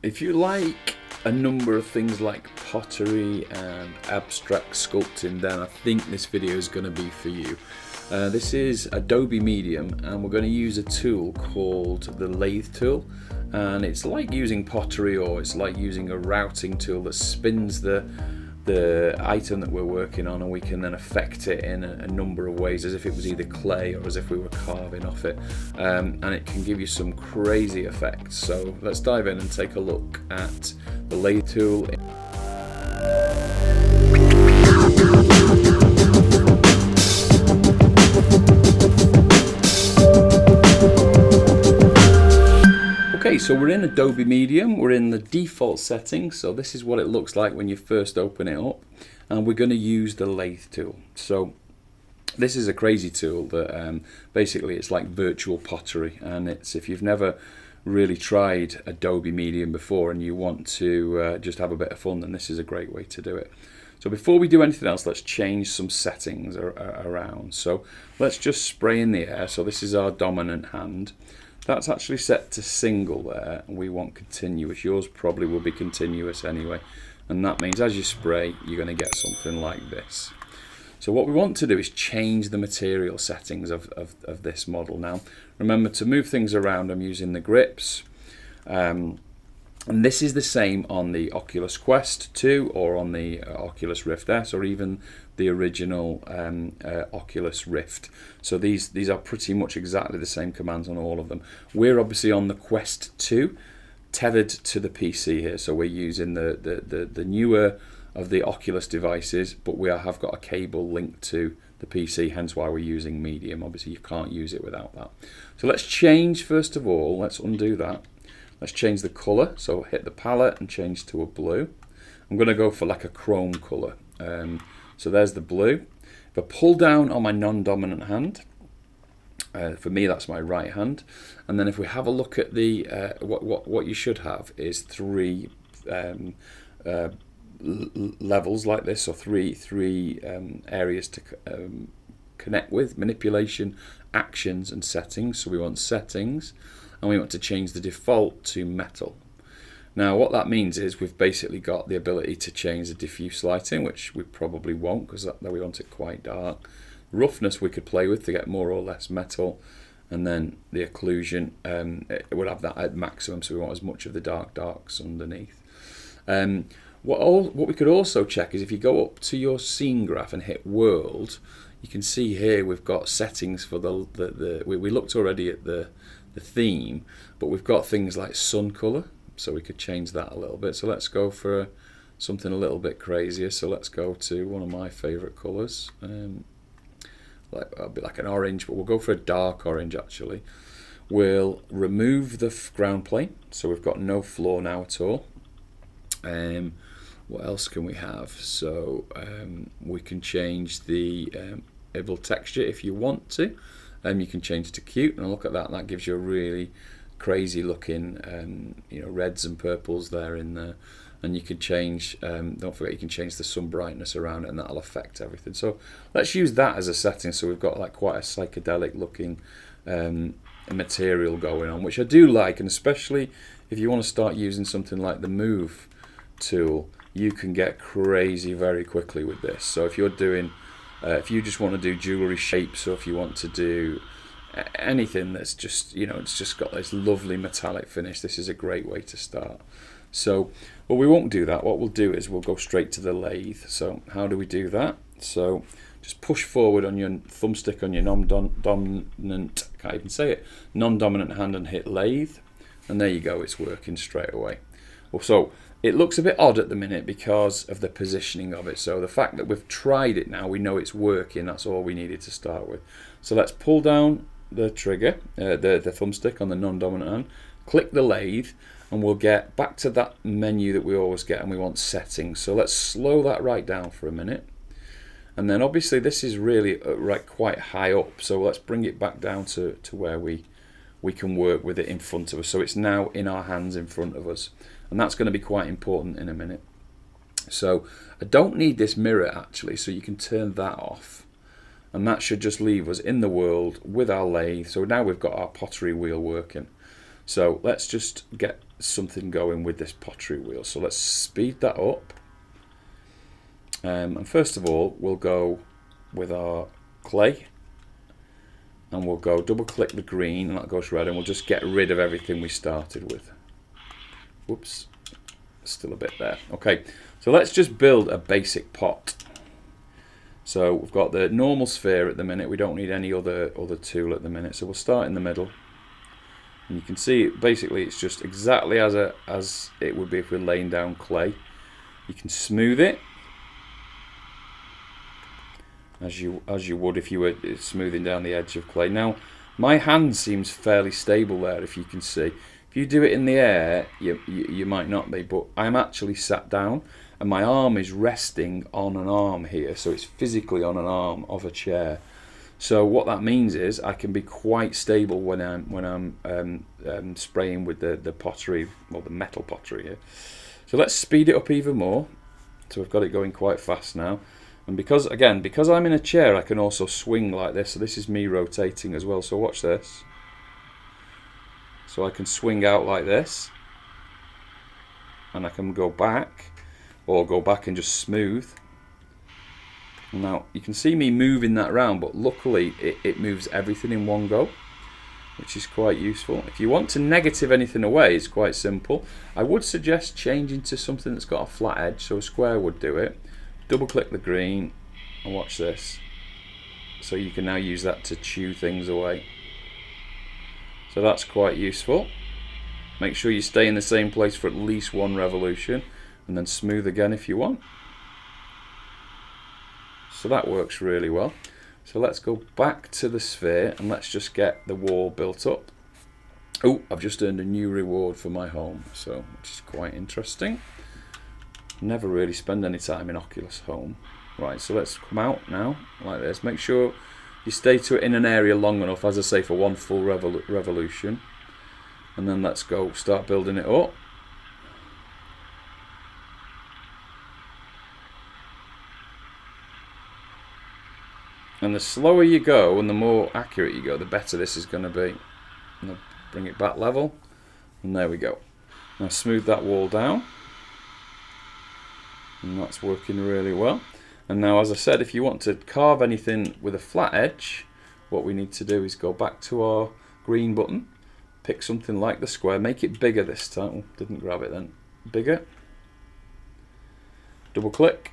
If you like a number of things like pottery and abstract sculpting, then I think this video is going to be for you. This is Adobe Medium, and we're going to use a tool called the Lathe Tool, and it's like using pottery, or it's like using a routing tool that spins the item that we're working on, and we can then affect it in a number of ways, as if it was either clay or as if we were carving off it, and it can give you some crazy effects. So let's dive in and take a look at the Lathe Tool. Okay, so we're in Adobe Medium, we're in the default settings, so this is what it looks like when you first open it up, and we're going to use the Lathe Tool. So this is a crazy tool that basically it's like virtual pottery, and it's, if you've never really tried Adobe Medium before and you want to just have a bit of fun, then this is a great way to do it. So before we do anything else, let's change some settings around. So let's just spray in the air. So this is our dominant hand. That's actually set to single there, and we want continuous. Yours probably will be continuous anyway, and that means as you spray, you're going to get something like this. So what we want to do is change the material settings of this model. Now, remember to move things around, I'm using the grips. And this is the same on the Oculus Quest 2 or on the Oculus Rift S, or even the original Oculus Rift. So these are pretty much exactly the same commands on all of them. We're obviously on the Quest 2, tethered to the PC here, so we're using the newer of the Oculus devices, but we have got a cable linked to the PC, hence why we're using Medium. Obviously you can't use it without that. So let's change, first of all, let's undo that. Let's change the colour, so hit the palette and change to a blue. I'm going to go for like a chrome colour. So there's the blue. If I pull down on my non-dominant hand, for me that's my right hand, and then if we have a look at the what you should have is three levels like this, or three areas to connect with: manipulation, actions, and settings. So we want settings, and we want to change the default to metal. Now what that means is we've basically got the ability to change the diffuse lighting, which we probably won't because we want it quite dark. Roughness we could play with to get more or less metal, and then the occlusion, it would have that at maximum, so we want as much of the darks underneath. What we could also check is if you go up to your scene graph and hit world, you can see here we've got settings for we looked already at the theme, but we've got things like sun color, so we could change that a little bit. So let's go for something a little bit crazier. So let's go to one of my favorite colors, like an orange, but we'll go for a dark orange actually. We'll remove the ground plane, so we've got no floor now at all. What else can we have? So we can change the Evil texture if you want to. You can change to cute, and look at that. That gives you a really crazy looking, reds and purples there in there. And you can change. Don't forget, you can change the sun brightness around it, and that'll affect everything. So let's use that as a setting. So we've got like quite a psychedelic looking material going on, which I do like, and especially if you want to start using something like the Move tool, you can get crazy very quickly with this. So if you're doing if you just want to do jewelry shapes, or if you want to do anything that's just, it's just got this lovely metallic finish, this is a great way to start. So, well, we won't do that. What we'll do is we'll go straight to the lathe. So how do we do that? So just push forward on your thumbstick on your non-dominant, can't even say it, non-dominant hand, and hit lathe, and there you go, it's working straight away. Well, so it looks a bit odd at the minute because of the positioning of it. So the fact that we've tried it now, we know it's working, that's all we needed to start with. So let's pull down the trigger, the thumbstick on the non-dominant hand, click the lathe, and we'll get back to that menu that we always get, and we want settings. So let's slow that right down for a minute. And then obviously this is really quite high up, so let's bring it back down to where we can work with it in front of us. So it's now in our hands in front of us, and that's going to be quite important in a minute. So I don't need this mirror actually, so you can turn that off, and that should just leave us in the world with our lathe. So now we've got our pottery wheel working. So let's just get something going with this pottery wheel. So let's speed that up. And first of all, we'll go with our clay, and we'll go double click the green, and that goes red, and we'll just get rid of everything we started with. Whoops, still a bit there. Okay, so let's just build a basic pot. So we've got the normal sphere at the minute. We don't need any other tool at the minute. So we'll start in the middle. And you can see basically it's just exactly as it would be if we're laying down clay. You can smooth it as you would if you were smoothing down the edge of clay. Now my hand seems fairly stable there, if you can see. If you do it in the air, you might not be, but I'm actually sat down and my arm is resting on an arm here, so it's physically on an arm of a chair. So what that means is I can be quite stable when I'm spraying with the pottery, or the metal pottery here. So let's speed it up even more. So we've got it going quite fast now. And because I'm in a chair, I can also swing like this. So this is me rotating as well. So watch this. So I can swing out like this, and I can go back, or go back and just smooth. Now you can see me moving that around, but luckily it moves everything in one go, which is quite useful. If you want to negative anything away, it's quite simple. I would suggest changing to something that's got a flat edge, so a square would do it. Double click the green, and watch this. So you can now use that to chew things away. So that's quite useful. Make sure you stay in the same place for at least one revolution, and then smooth again if you want. So that works really well. So let's go back to the sphere and let's just get the wall built up. Oh, I've just earned a new reward for my home, so which is quite interesting. Never really spend any time in Oculus Home. Right, so let's come out now like this. Make sure you stay to it in an area long enough, as I say, for one full revolution. And then let's go start building it up. And the slower you go and the more accurate you go, the better this is going to be. I'm going to bring it back level, and there we go. Now smooth that wall down, and that's working really well. And now, as I said, if you want to carve anything with a flat edge, what we need to do is go back to our green button, pick something like the square, make it bigger this time. Oh, didn't grab it then. Bigger. Double click,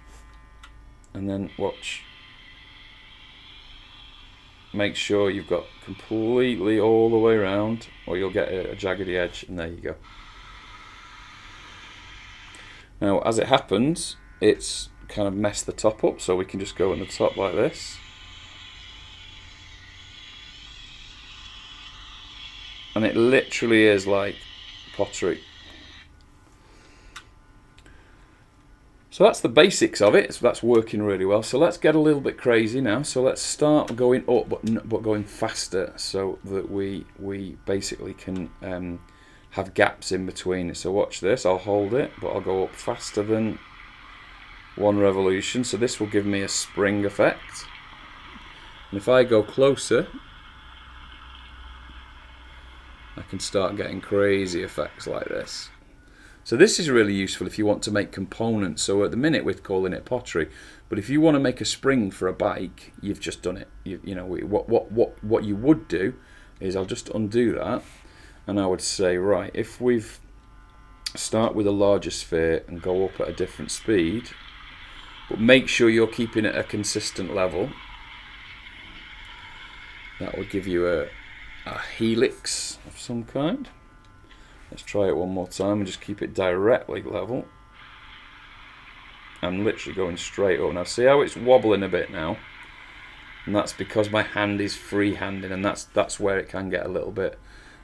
and then watch. Make sure you've got completely all the way around, or you'll get a jaggedy edge, and there you go. Now, as it happens, it's kind of messed the top up, so we can just go on the top like this. And it literally is like pottery. So that's the basics of it. So that's working really well. So let's get a little bit crazy now. So let's start going up, but going faster, so that we basically can have gaps in between. So watch this. I'll hold it, but I'll go up faster than one revolution. So this will give me a spring effect. And if I go closer, I can start getting crazy effects like this. So this is really useful if you want to make components. So at the minute we're calling it pottery, but if you want to make a spring for a bike, you've just done it. You know what you would do is, I'll just undo that, and I would say, right, if we've start with a larger sphere and go up at a different speed, but make sure you're keeping it at a consistent level. That will give you a helix of some kind. Let's try it one more time and just keep it directly level. I'm literally going straight up. Now see how it's wobbling a bit now? And that's because my hand is free-handing, and that's where it can get a little bit,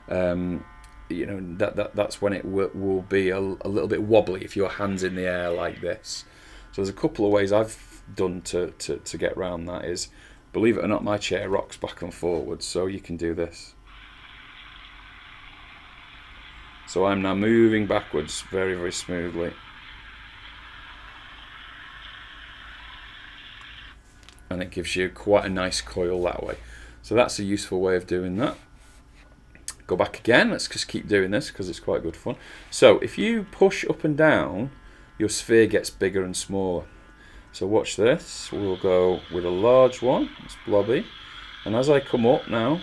you know, that's when it will be a little bit wobbly if your hand's in the air like this. So there's a couple of ways I've done to get around that. Is, believe it or not, my chair rocks back and forwards, so you can do this. So I'm now moving backwards very, very smoothly. And it gives you quite a nice coil that way. So that's a useful way of doing that. Go back again. Let's just keep doing this because it's quite good fun. So if you push up and down, your sphere gets bigger and smaller. So watch this. We'll go with a large one. It's blobby. And as I come up now,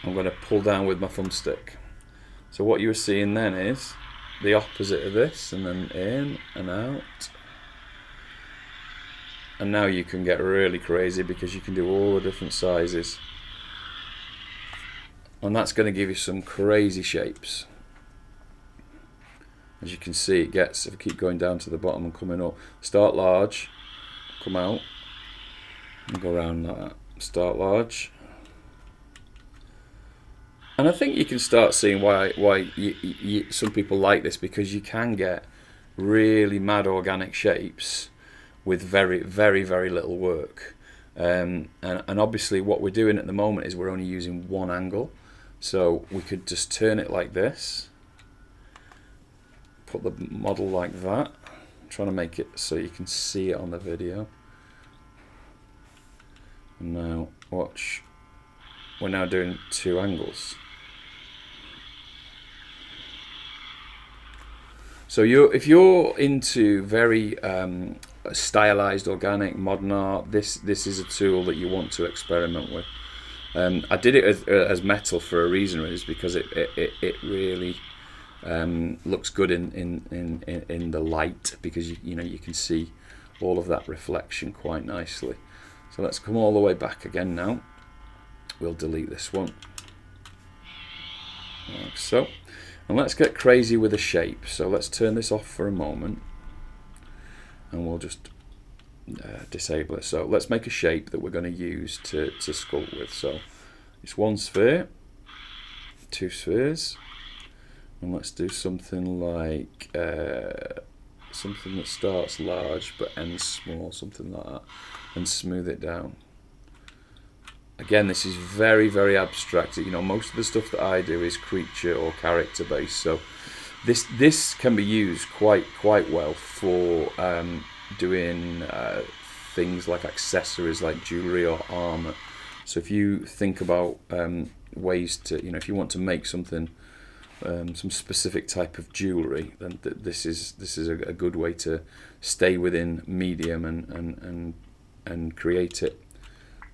I'm going to pull down with my thumbstick. So what you're seeing then is the opposite of this, and then in and out. And now you can get really crazy because you can do all the different sizes. And that's going to give you some crazy shapes. As you can see, it gets, if I keep going down to the bottom and coming up, start large, come out, and go around like that. Start large. And I think you can start seeing why some people like this, because you can get really mad organic shapes with very, very, very little work. And obviously what we're doing at the moment is we're only using one angle. So we could just turn it like this, put the model like that. I'm trying to make it so you can see it on the video. And now watch, we're now doing two angles. So if you're into very stylized, organic, modern art, this is a tool that you want to experiment with. I did it as metal for a reason, is because it really looks good in the light, because you can see all of that reflection quite nicely. So let's come all the way back again now. We'll delete this one, like so. And let's get crazy with a shape. So let's turn this off for a moment, and we'll just disable it. So let's make a shape that we're going to use to sculpt with. So it's one sphere, two spheres, and let's do something like something that starts large but ends small, something like that, and smooth it down. Again, this is very, very abstract. Most of the stuff that I do is creature or character based, so this can be used quite well for doing things like accessories, like jewelry or armor. So if you think about ways to, if you want to make something, some specific type of jewelry, then this is a good way to stay within Medium and create it.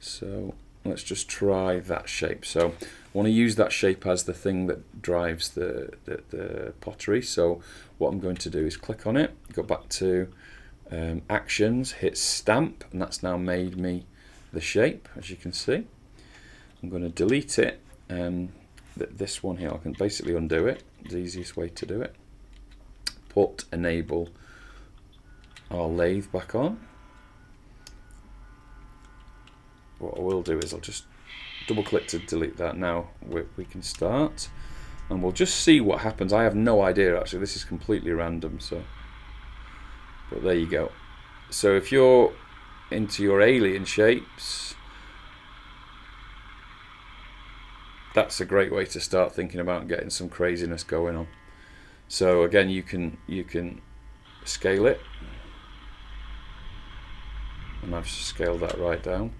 So let's just try that shape. So I want to use that shape as the thing that drives the pottery. So what I'm going to do is click on it, go back to actions, hit stamp, and that's now made me the shape, as you can see. I'm going to delete it. This one here, I can basically undo it. The easiest way to do it. Enable our lathe back on. What I will do is I'll just double click to delete that. Now we can start, and we'll just see what happens. I have no idea, actually. This is completely random, so, but there you go. So if you're into your alien shapes, that's a great way to start thinking about getting some craziness going on. So again, you can scale it, and I've scaled that right down.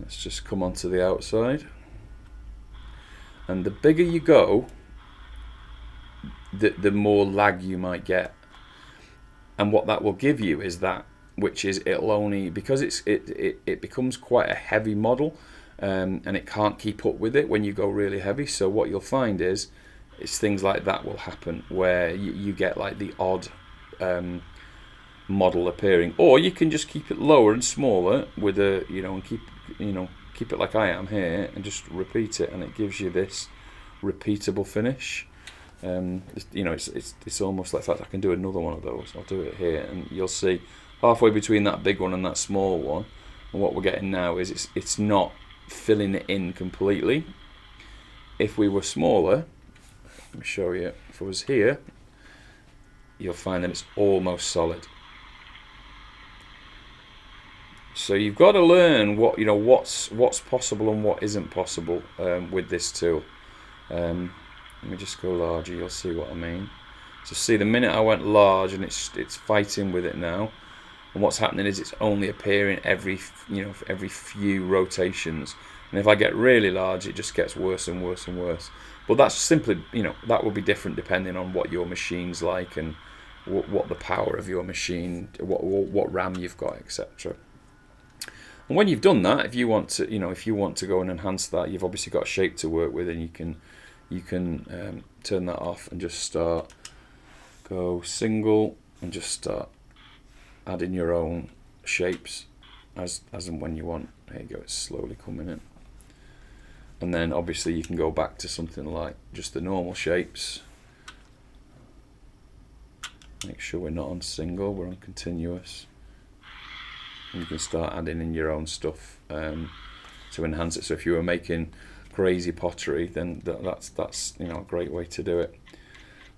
Let's just come onto the outside, and the bigger you go, the more lag you might get. And what that will give you is that, which is it'll only, because it becomes quite a heavy model, and it can't keep up with it when you go really heavy. So what you'll find is things like that will happen, where you get like the odd model appearing, or you can just keep it lower and smaller with a and keep it like I am here, and just repeat it, and it gives you this repeatable finish. It's almost like, in fact, I can do another one of those. I'll do it here, and you'll see halfway between that big one and that small one, and what we're getting now is it's not filling it in completely. If we were smaller, let me show you. If I was here, you'll find that it's almost solid. So you've got to learn what's possible and what isn't possible with this tool. Let me just go larger. You'll see what I mean. So see, the minute I went large, and it's fighting with it now, and what's happening is it's only appearing every few rotations. And if I get really large, it just gets worse and worse and worse. But that's simply, that will be different depending on what your machine's like and what the power of your machine, what RAM you've got, etc. And when you've done that, if you want to go and enhance that, you've obviously got a shape to work with, and you can turn that off and just go single and just start adding your own shapes as and when you want. There you go, it's slowly coming in. And then obviously you can go back to something like just the normal shapes. Make sure we're not on single, we're on continuous. And you can start adding in your own stuff to enhance it. So if you were making crazy pottery, then that's a great way to do it.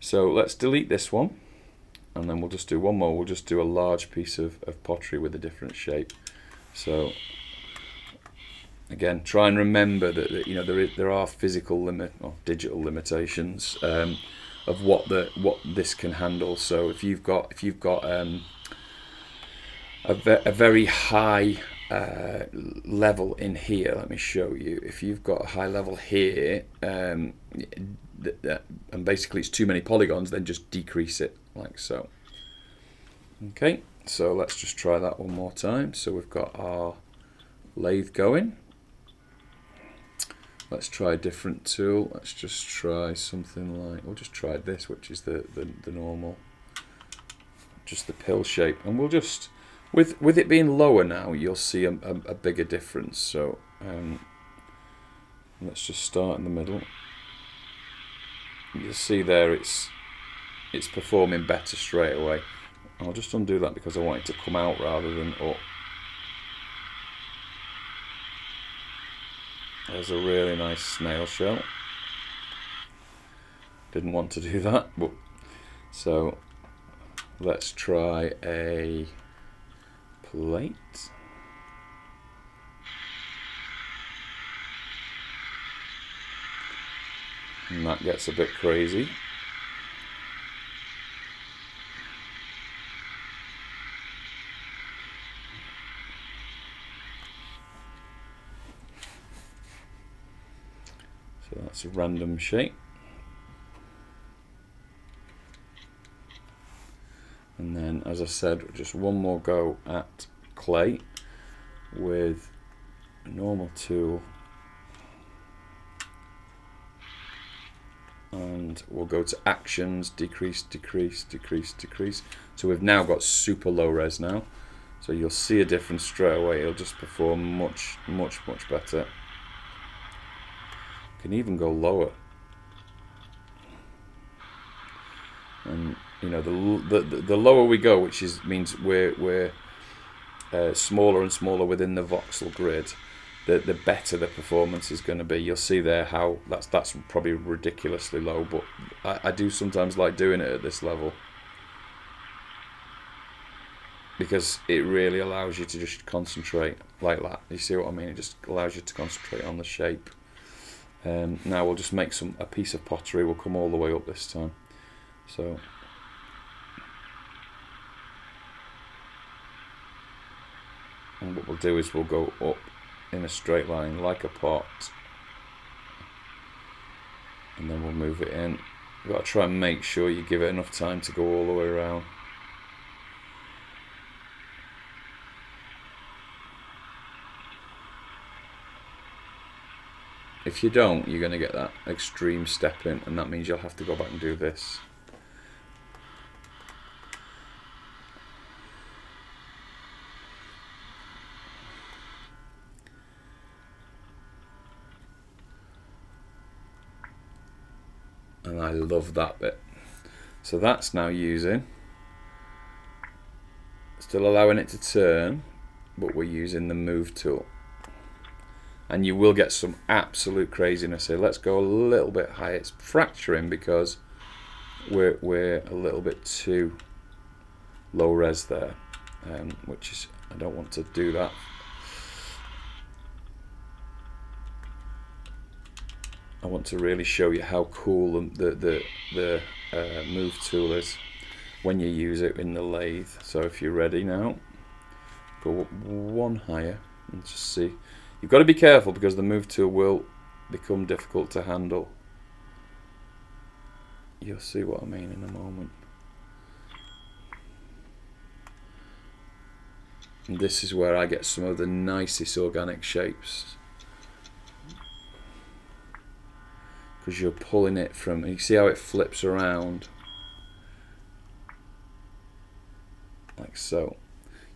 So let's delete this one, and then we'll just do one more. We'll just do a large piece of pottery with a different shape. So again, try and remember that there are physical or digital limitations of what this can handle. So if you've got a very high level in here, let me show you. If you've got a high level here, and basically it's too many polygons, then just decrease it like so. Okay, so let's just try that one more time. So we've got our lathe going. Let's try a different tool. Let's just try something like, we'll just try this, which is the normal, just the pill shape. And we'll just, with it being lower now, you'll see a bigger difference. So let's just start in the middle. You'll see there it's performing better straight away. I'll just undo that because I want it to come out rather than up. There's a really nice snail shell. Didn't want to do that, but so let's try a plate. And that gets a bit crazy. So that's a random shape. And then, as I said, just one more go at clay with a normal tool. And we'll go to actions, decrease, decrease, decrease, decrease. So we've now got super low res now. So you'll see a difference straight away. It'll just perform much, much, much better. Can even go lower, and the lower we go, which means we're smaller and smaller within the voxel grid, the better the performance is going to be. You'll see there how that's probably ridiculously low, but I do sometimes like doing it at this level because it really allows you to just concentrate like that. You see what I mean? It just allows you to concentrate on the shape. Now we'll just make a piece of pottery. We'll come all the way up this time. So and what we'll do is we'll go up in a straight line like a pot, and then we'll move it in. You've got to try and make sure you give it enough time to go all the way around. If you don't, you're going to get that extreme step in, and that means you'll have to go back and do this. And I love that bit. So that's now using, still allowing it to turn, but we're using the move tool. And you will get some absolute craziness here. Let's go a little bit higher. It's fracturing because we're a little bit too low res there, which is, I don't want to do that. I want to really show you how cool the move tool is when you use it in the lathe. So if you're ready now, go one higher and just see. You've got to be careful because the move tool will become difficult to handle. You'll see what I mean in a moment. And this is where I get some of the nicest organic shapes, because you're pulling it from, you see how it flips around like so.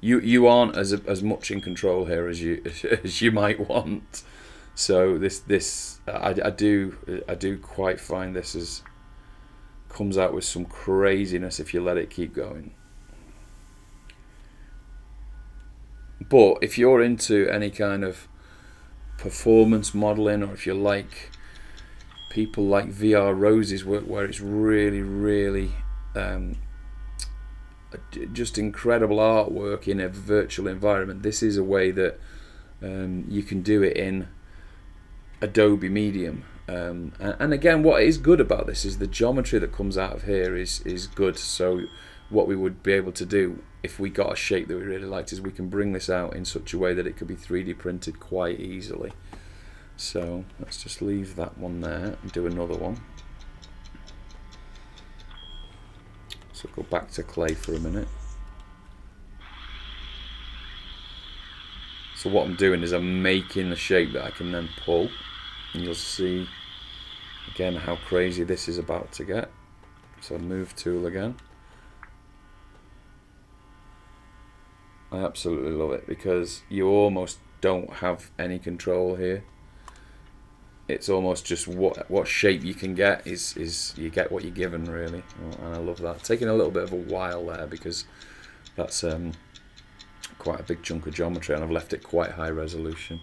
You aren't as much in control here as you might want. So I do quite find this comes out with some craziness if you let it keep going. But if you're into any kind of performance modeling, or if you like people like VR Rose's work, where it's really just incredible artwork in a virtual environment, this is a way that you can do it in Adobe Medium. And again, what is good about this is the geometry that comes out of here is good. So what we would be able to do if we got a shape that we really liked is we can bring this out in such a way that it could be 3D printed quite easily. So let's just leave that one there and do another one. So go back to clay for a minute. So what I'm doing is I'm making the shape that I can then pull, and you'll see again how crazy this is about to get. So move tool again. I absolutely love it because you almost don't have any control here. It's almost just what shape you can get is you get what you're given, really. And I love that. Taking a little bit of a while there because that's quite a big chunk of geometry, and I've left it quite high resolution.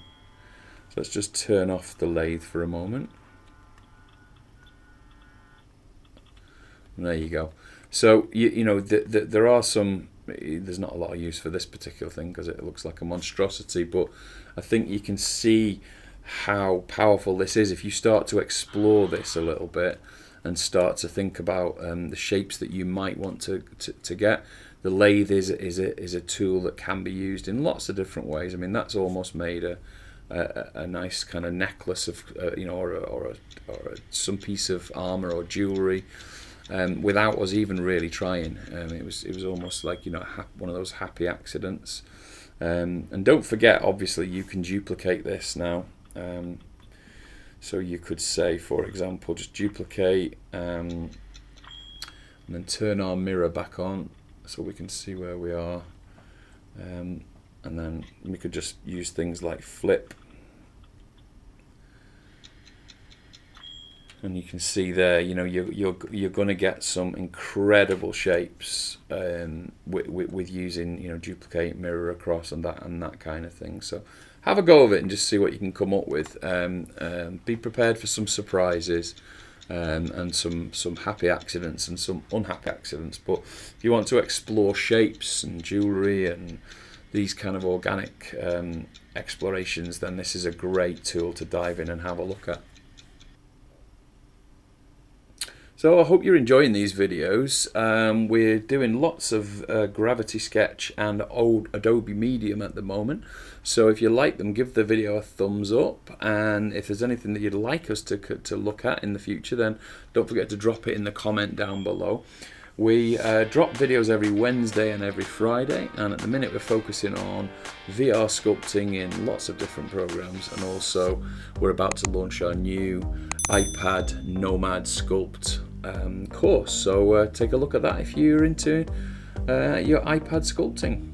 So let's just turn off the lathe for a moment. And there you go. So you know there are some. There's not a lot of use for this particular thing because it looks like a monstrosity, but I think you can see how powerful this is if you start to explore this a little bit and start to think about the shapes that you might want to get. The lathe is a tool that can be used in lots of different ways. I mean, that's almost made a nice kind of necklace of or some piece of armor or jewelry. Without us even really trying. It was almost like, you know, one of those happy accidents. And don't forget, obviously, you can duplicate this now. So you could say, for example, just duplicate and then turn our mirror back on so we can see where we are. And then we could just use things like flip. And you can see there, you know, you're going to get some incredible shapes with using, you know, duplicate, mirror across, and that kind of thing. So have a go of it and just see what you can come up with. Be prepared for some surprises and some happy accidents and some unhappy accidents. But if you want to explore shapes and jewelry and these kind of organic explorations, then this is a great tool to dive in and have a look at. So I hope you're enjoying these videos. We're doing lots of Gravity Sketch and old Adobe Medium at the moment. So if you like them, give the video a thumbs up. And if there's anything that you'd like us to look at in the future, then don't forget to drop it in the comment down below. We drop videos every Wednesday and every Friday. And at the minute we're focusing on VR sculpting in lots of different programs. And also we're about to launch our new iPad Nomad Sculpt course, so take a look at that if you're into your iPad sculpting.